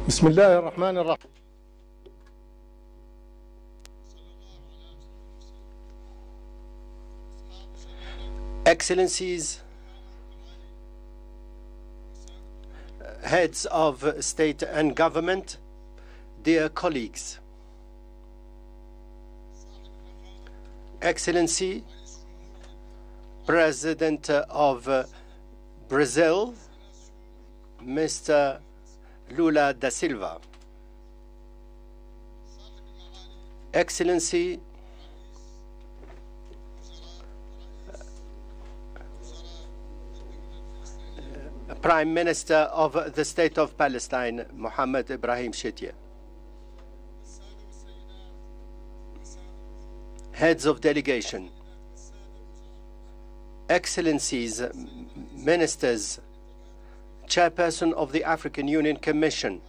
بسم الله الرحمن الرحيم. Excellencies, heads of state and government, dear colleagues, Excellency, President of Brazil, Mr. Lula da Silva, Excellency, Prime Minister of the State of Palestine, Mohammed Ibrahim Shitye, heads of delegation, Excellencies, Ministers, Chairperson of the African Union Commission,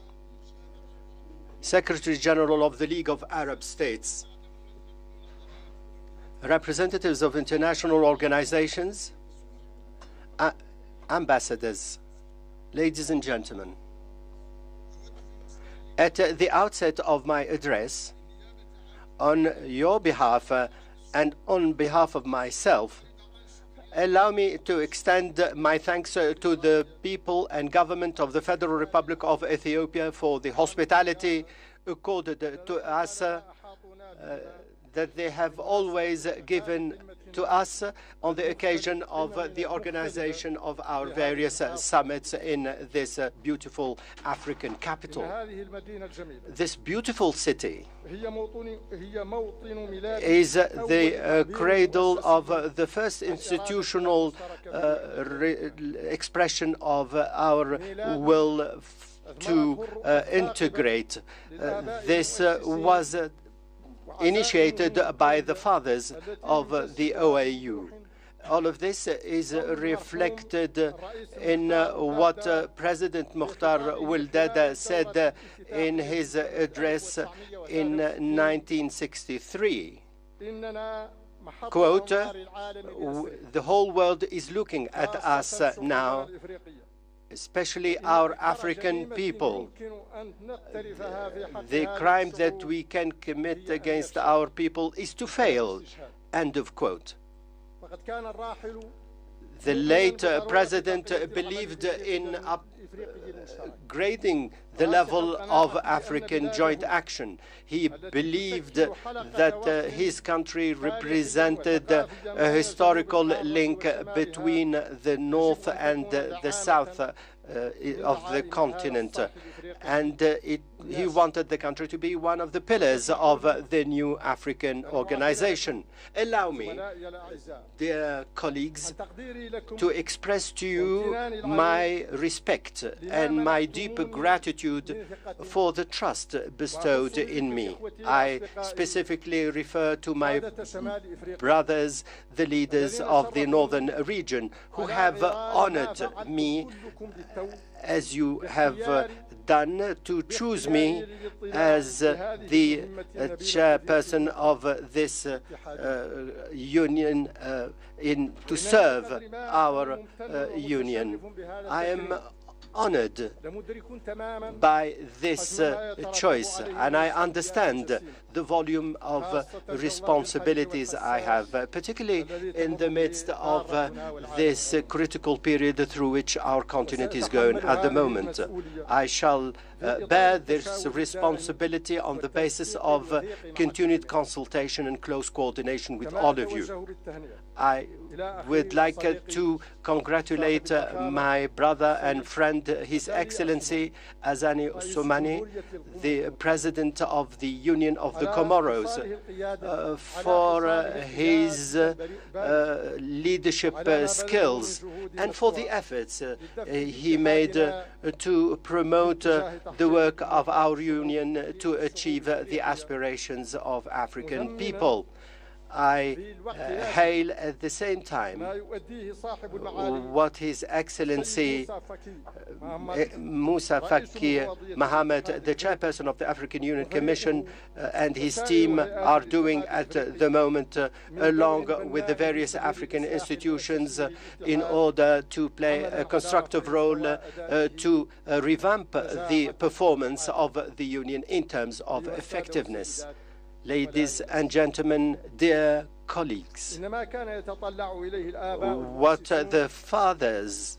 Secretary General of the League of Arab States, representatives of international organizations, ambassadors, ladies and gentlemen. At the outset of my address, on your behalf and on behalf of myself, allow me to extend my thanks to the people and government of the Federal Republic of Ethiopia for the hospitality accorded to us that they have always given to us on the occasion of the organization of our various summits in this beautiful African capital. This beautiful city is the cradle of the first institutional expression of our will to integrate. This was initiated by the fathers of the OAU. All of this is reflected in what President Mukhtar Wildada said in his address in 1963. Quote, "The whole world is looking at us now, especially our African people. The crime that we can commit against our people is to fail." End of quote. The late president believed in upgrading the level of African joint action. He believed that his country represented a historical link between the north and the south of the continent, and he wanted the country to be one of the pillars of the new African organization. Allow me, dear colleagues, to express to you my respect and my deep gratitude for the trust bestowed in me. I specifically refer to my brothers, the leaders of the northern region, who have honored me as you have done to choose me as the chairperson of this union to serve our union. I am honored by this choice, and I understand the volume of responsibilities I have, particularly in the midst of this critical period through which our continent is going at the moment. I shall bear this responsibility on the basis of continued consultation and close coordination with all of you. I would like to congratulate my brother and friend, His Excellency Azani Ousmane, the President of the Union of the Comoros, for his leadership skills and for the efforts he made to promote the work of our union to achieve the aspirations of African people. I hail at the same time what His Excellency Musa Faki Mohammed, the chairperson of the African Union Commission, and his team are doing at the moment, along with the various African institutions, in order to play a constructive role to revamp the performance of the Union in terms of effectiveness. Ladies and gentlemen, dear colleagues, what the fathers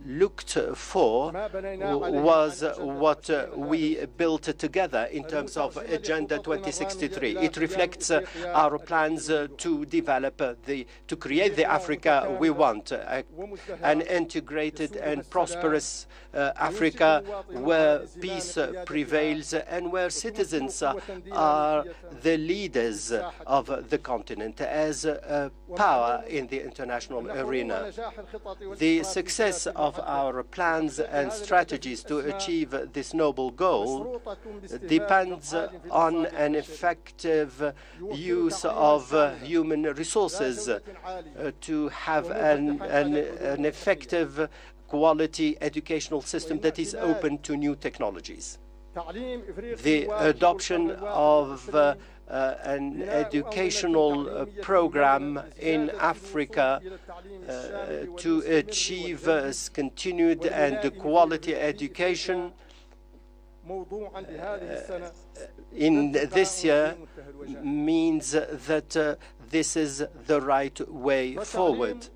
looked for was what we built together in terms of Agenda 2063. It reflects our plans to develop, to create the Africa we want, an integrated and prosperous Africa where peace prevails and where citizens are the leaders of the continent as a power in the international arena. The success of our plans and strategies to achieve this noble goal depends on an effective use of human resources to have an effective quality educational system that is open to new technologies. The adoption of an educational program in Africa to achieve continued and quality education in this year means that this is the right way forward.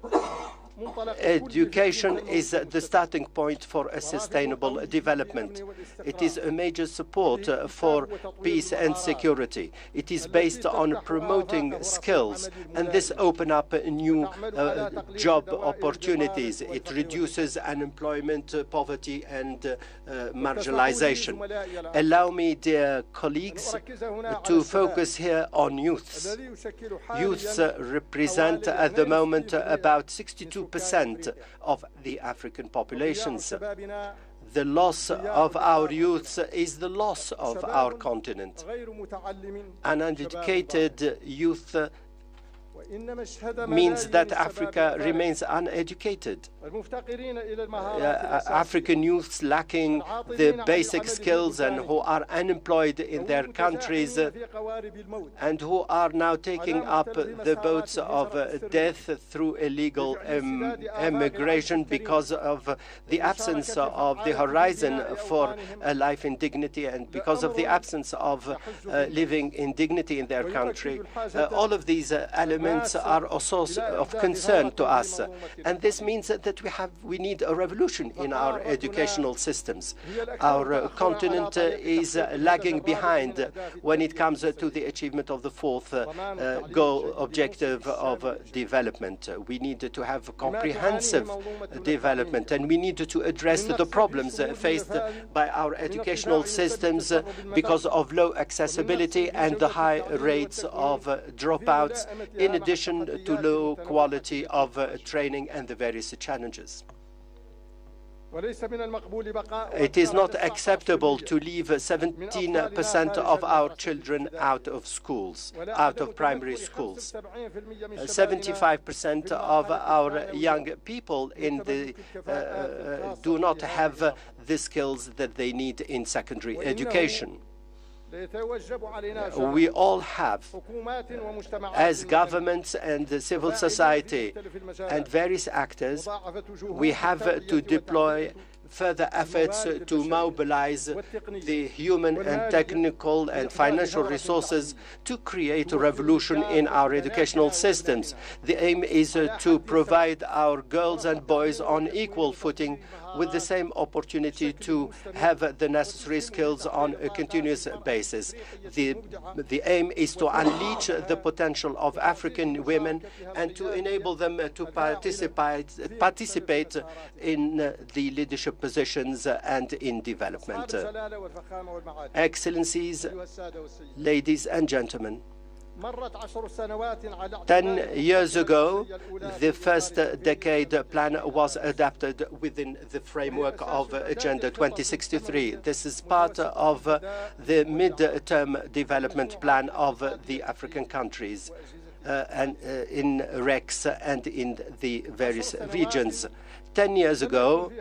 Education is the starting point for a sustainable development. It is a major support for peace and security. It is based on promoting skills, and this opens up new job opportunities. It reduces unemployment, poverty, and marginalization. Allow me, dear colleagues, to focus here on youths. Youths represent at the moment about 62% of the African populations. The loss of our youth is the loss of our continent. An uneducated youth means that Africa remains uneducated. African youths lacking the basic skills and who are unemployed in their countries and who are now taking up the boats of death through illegal immigration because of the absence of the horizon for a life in dignity and because of the absence of living in dignity in their country. All of these elements are a source of concern to us, and this means that we need a revolution in our educational systems. Our continent is lagging behind when it comes to the achievement of the fourth objective of development. We need to have comprehensive development, and we need to address the problems faced by our educational systems because of low accessibility and the high rates of dropouts, in addition to low quality of training and the various challenges. It is not acceptable to leave 17% of our children out of schools, out of primary schools. 75% of our young people do not have the skills that they need in secondary education. We all have, as governments and civil society and various actors, we have to deploy further efforts to mobilize the human and technical and financial resources to create a revolution in our educational systems. The aim is to provide our girls and boys on equal footing with the same opportunity to have the necessary skills on a continuous basis. The aim is to unleash the potential of African women and to enable them to participate in the leadership positions and in development. Excellencies, ladies and gentlemen, 10 years ago, the first decade plan was adapted within the framework of Agenda 2063. This is part of the mid-term development plan of the African countries and in REX and in the various regions. 10 years ago,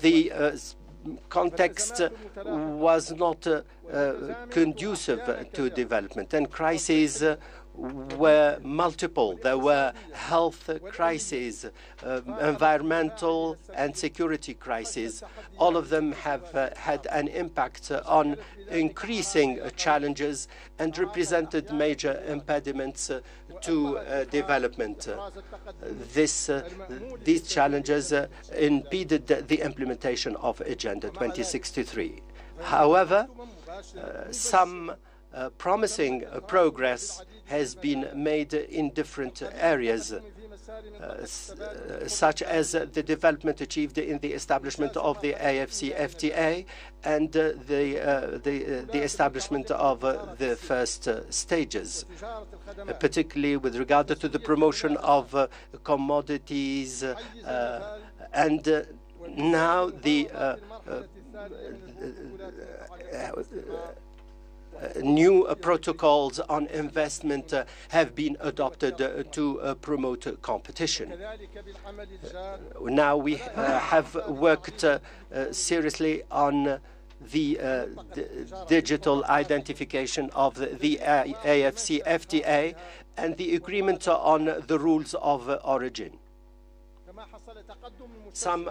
the context was not conducive to development, and crises were multiple. There were health crises, environmental and security crises. All of them have had an impact on increasing challenges and represented major impediments to development. These challenges impeded the implementation of Agenda 2063. However, some promising progress has been made in different areas, such as the development achieved in the establishment of the AFCFTA and the establishment of the first stages, particularly with regard to the promotion of commodities and now the new protocols on investment have been adopted to promote competition. Now we have worked seriously on the digital identification of the AFCFTA and the agreement on the rules of origin. Some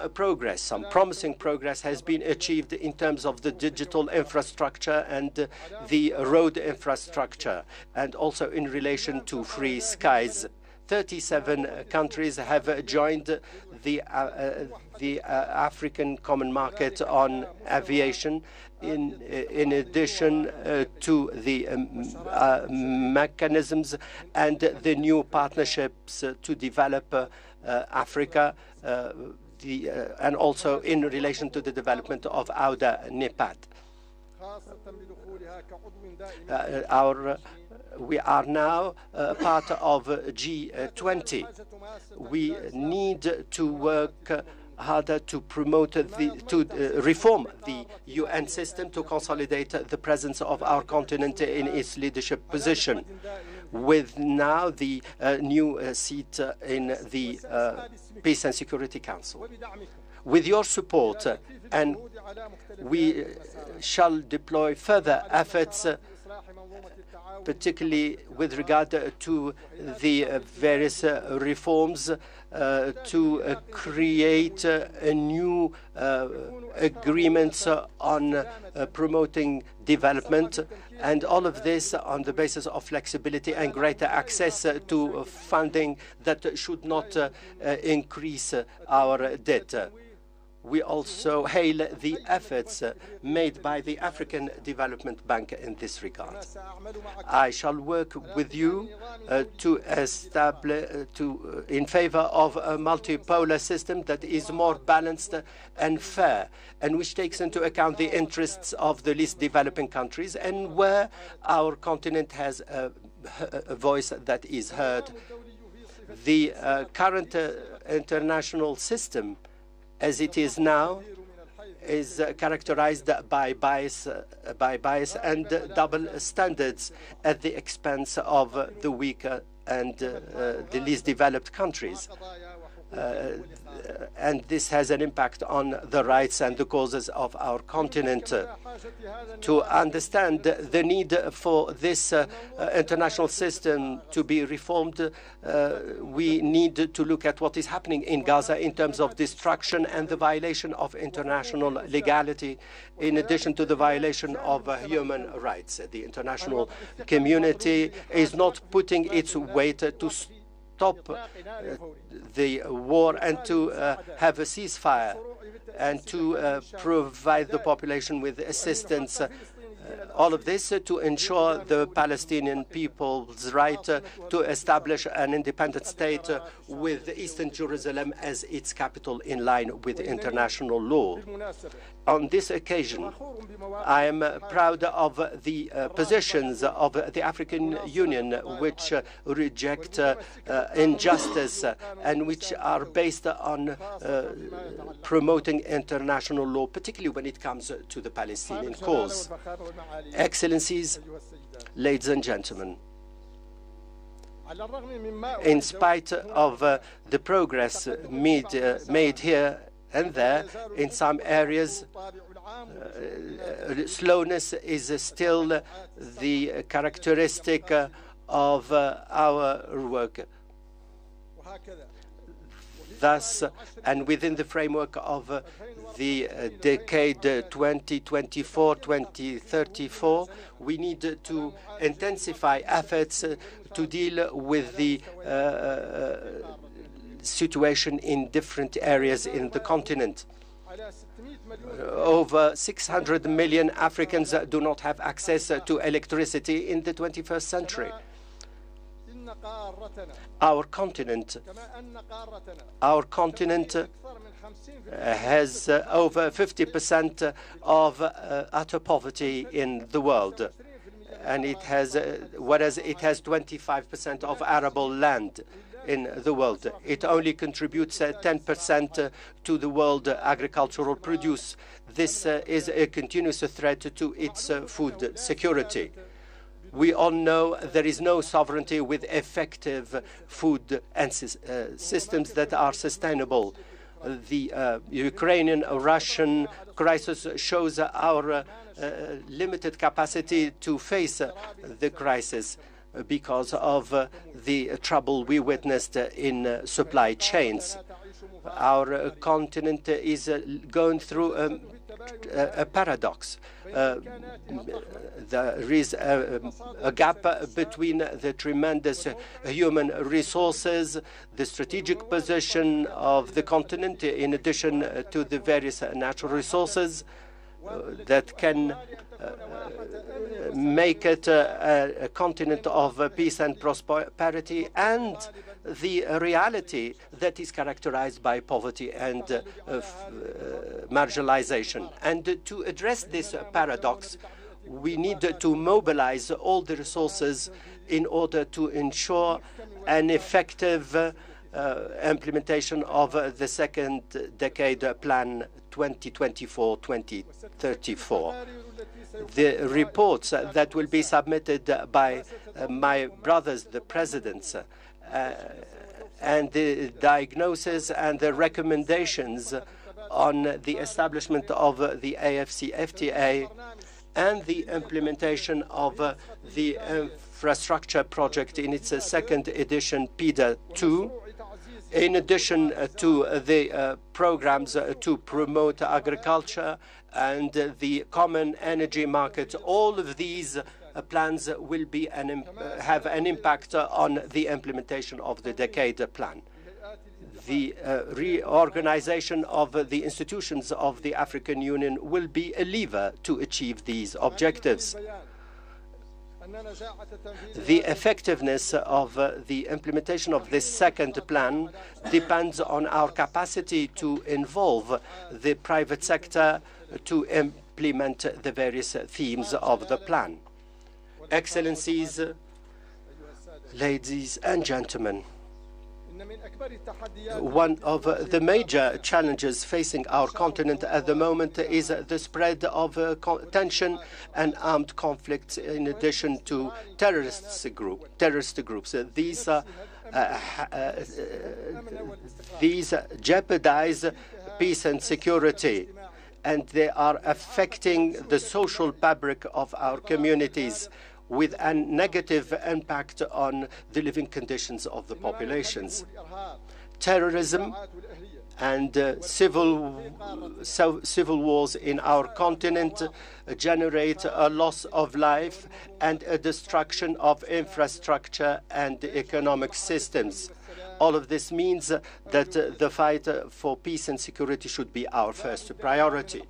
promising progress has been achieved in terms of the digital infrastructure and the road infrastructure, and also in relation to free skies. 37 countries have joined the African Common Market on aviation, in addition to the mechanisms and the new partnerships to develop Africa, and also in relation to the development of Auda Nepat. We are now part of G20. We need to work harder to promote reform the UN system to consolidate the presence of our continent in its leadership position, with now the new seat in the Peace and Security Council. With your support, and we shall deploy further efforts, particularly with regard to the various reforms to create a new agreements on promoting development, and all of this on the basis of flexibility and greater access to funding that should not increase our debt. We also hail the efforts made by the African Development Bank in this regard. I shall work with you to establish in favor of a multipolar system that is more balanced and fair, and which takes into account the interests of the least developing countries, and where our continent has a voice that is heard. The current international system, as it is now, is characterized by bias and double standards at the expense of the weaker and the least developed countries. And this has an impact on the rights and the causes of our continent. To understand the need for this international system to be reformed, we need to look at what is happening in Gaza in terms of destruction and the violation of international legality, in addition to the violation of human rights. The international community is not putting its weight to stop the war and to have a ceasefire and to provide the population with assistance. All of this to ensure the Palestinian people's right to establish an independent state with Eastern Jerusalem as its capital in line with international law. On this occasion, I am proud of the positions of the African Union, which reject injustice and which are based on promoting international law, particularly when it comes to the Palestinian cause. Excellencies, ladies and gentlemen, in spite of the progress made here and there, in some areas, slowness is still the characteristic of our work. Thus, and within the framework of the decade 2024-2034, we need to intensify efforts to deal with the situation in different areas in the continent. Over 600 million Africans do not have access to electricity in the 21st century. Our continent has over 50% of utter poverty in the world, and it has, whereas it has 25% of arable land in the world. It only contributes 10% to the world agricultural produce. This is a continuous threat to its food security. We all know there is no sovereignty with effective food and systems that are sustainable. The Ukrainian-Russian crisis shows our limited capacity to face the crisis because of the trouble we witnessed in supply chains. Our continent is going through a paradox. There is a gap between the tremendous human resources, the strategic position of the continent, in addition to the various natural resources that can make it a continent of peace and prosperity, and the reality that is characterized by poverty and marginalization. And to address this paradox, we need to mobilize all the resources in order to ensure an effective implementation of the second decade plan 2024-2034. The reports that will be submitted by my brothers, the presidents, and the diagnosis and the recommendations on the establishment of the AFCFTA and the implementation of the infrastructure project in its second edition, PIDA 2, in addition to the programs to promote agriculture and the common energy market. All of these plans will be have an impact on the implementation of the decade plan. The reorganization of the institutions of the African Union will be a lever to achieve these objectives. The effectiveness of the implementation of this second plan depends on our capacity to involve the private sector to implement the various themes of the plan. Excellencies, ladies and gentlemen, one of the major challenges facing our continent at the moment is the spread of tension and armed conflicts, in addition to terrorist groups. These jeopardize peace and security, and they are affecting the social fabric of our communities, with a negative impact on the living conditions of the populations. Terrorism and civil wars in our continent generate a loss of life and a destruction of infrastructure and economic systems. All of this means that the fight for peace and security should be our first priority.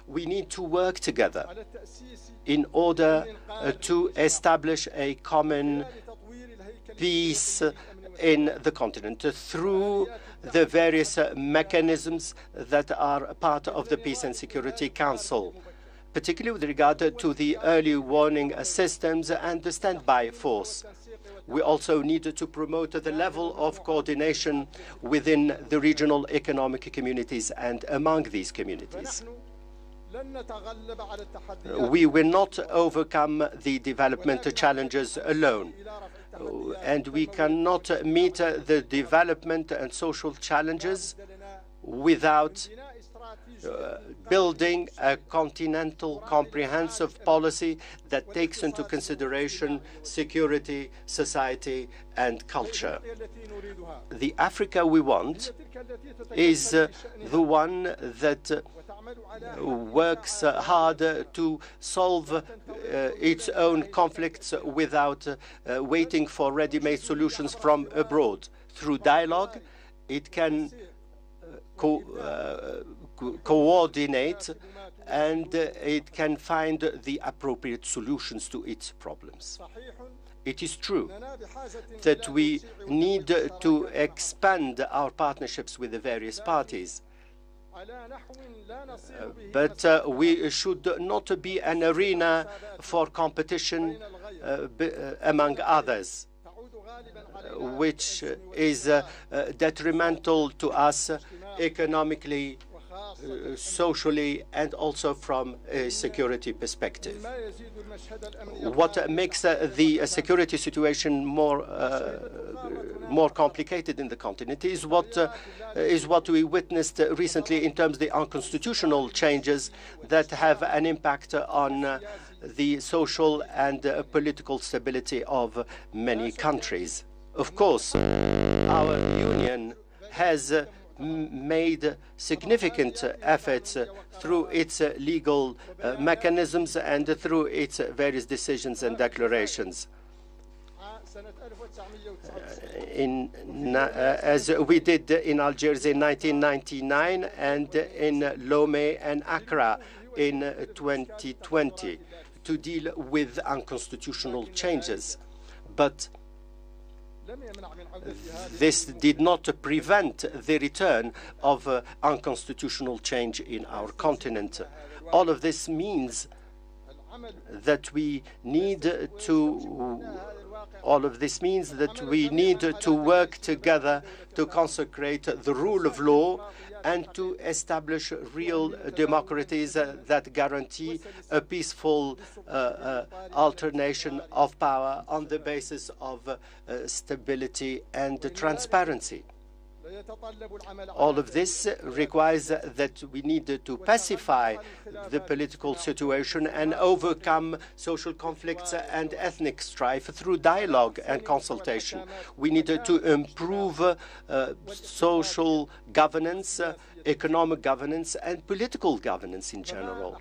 We need to work together in order to establish a common peace in the continent through the various mechanisms that are part of the Peace and Security Council, particularly with regard to the early warning systems and the standby force. We also need to promote the level of coordination within the regional economic communities and among these communities. We will not overcome the development challenges alone, and we cannot meet the development and social challenges without building a continental comprehensive policy that takes into consideration security, society, and culture. The Africa we want is the one that works hard to solve its own conflicts without waiting for ready-made solutions from abroad. Through dialogue, it can coordinate and it can find the appropriate solutions to its problems. It is true that we need to expand our partnerships with the various parties, but we should not be an arena for competition among others, which is detrimental to us economically, socially, and also from a security perspective. What makes the security situation more complicated in the continent is what we witnessed recently in terms of the unconstitutional changes that have an impact on the social and political stability of many countries. Of course, our union has made significant efforts through its legal mechanisms and through its various decisions and declarations. As we did in Algiers in 1999 and in Lomé and Accra in 2020 to deal with unconstitutional changes. But this did not prevent the return of unconstitutional change in our continent. All of this means that we need to work together to consecrate the rule of law and to establish real democracies that guarantee a peaceful alternation of power on the basis of stability and transparency. All of this requires that we need to pacify the political situation and overcome social conflicts and ethnic strife through dialogue and consultation. We need to improve social governance, economic governance, and political governance in general.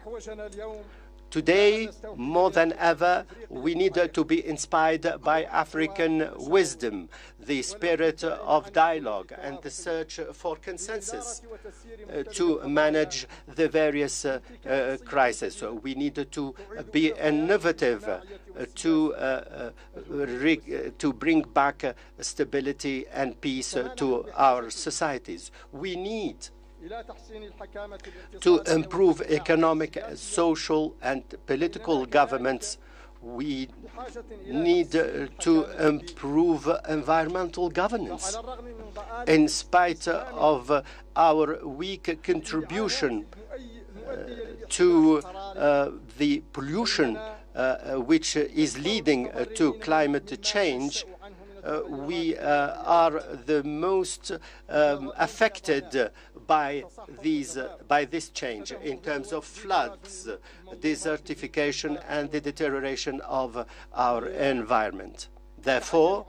Today, more than ever, we need to be inspired by African wisdom, the spirit of dialogue, and the search for consensus to manage the various crises. So we need to be innovative to bring back stability and peace to our societies. We need to improve economic, social, and political governance. We need to improve environmental governance. In spite of our weak contribution to the pollution which is leading to climate change, we are the most affected by this change in terms of floods, desertification, and the deterioration of our environment. Therefore,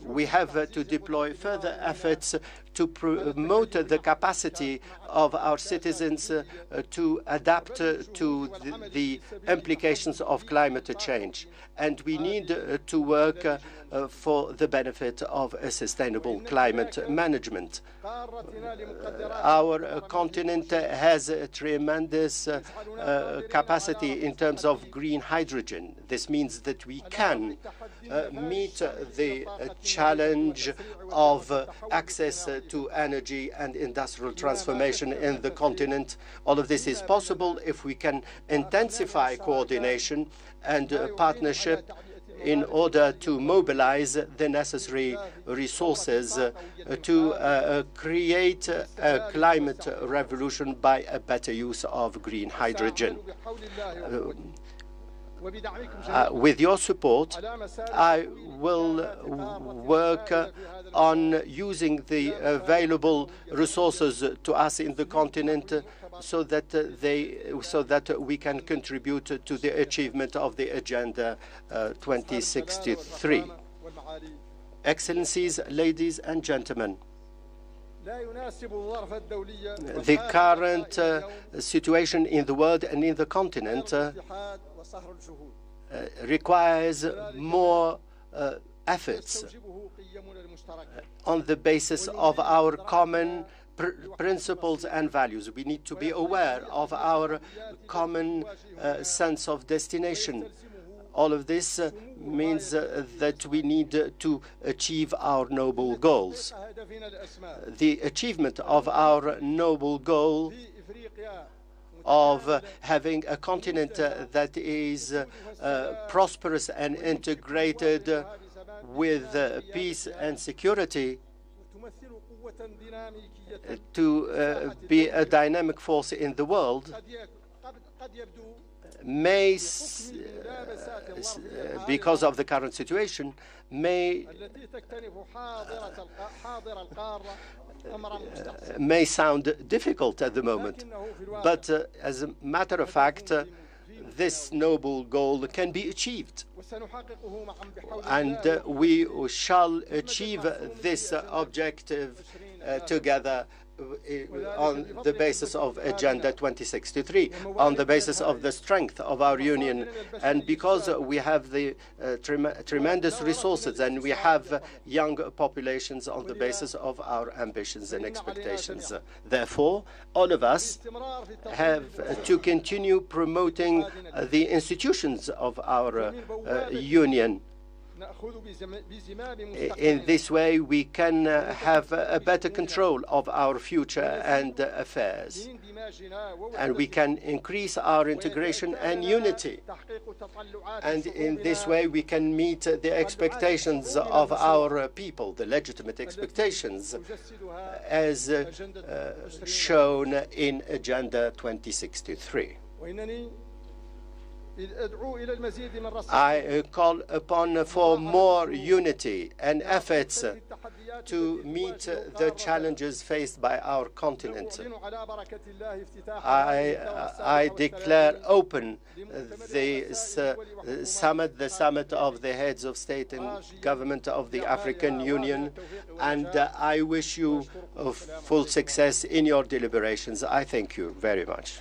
we have to deploy further efforts to promote the capacity of our citizens to adapt to the implications of climate change. And we need to work for the benefit of a sustainable climate management. Our continent has a tremendous capacity in terms of green hydrogen. This means that we can meet the challenge of access to energy and industrial transformation in the continent. All of this is possible if we can intensify coordination and partnership in order to mobilize the necessary resources to create a climate revolution by a better use of green hydrogen. With your support, I will work on using the available resources to us in the continent so that we can contribute to the achievement of the Agenda 2063. Excellencies, ladies and gentlemen, the current situation in the world and in the continent requires more efforts on the basis of our common principles and values. We need to be aware of our common sense of destination. All of this means that we need to achieve our noble goals. The achievement of our noble goal of having a continent that is prosperous and integrated with peace and security, to be a dynamic force in the world, may, because of the current situation, may sound difficult at the moment. But as a matter of fact, this noble goal can be achieved. And we shall achieve this objective together on the basis of Agenda 2063, on the basis of the strength of our union, and because we have the tremendous resources and we have young populations on the basis of our ambitions and expectations. Therefore, all of us have to continue promoting the institutions of our union. In this way, we can have a better control of our future and affairs, and we can increase our integration and unity. And in this way, we can meet the expectations of our people, the legitimate expectations, as shown in Agenda 2063. I call upon for more unity and efforts to meet the challenges faced by our continent. I declare open this summit of the heads of state and government of the African Union, and I wish you full success in your deliberations. I thank you very much.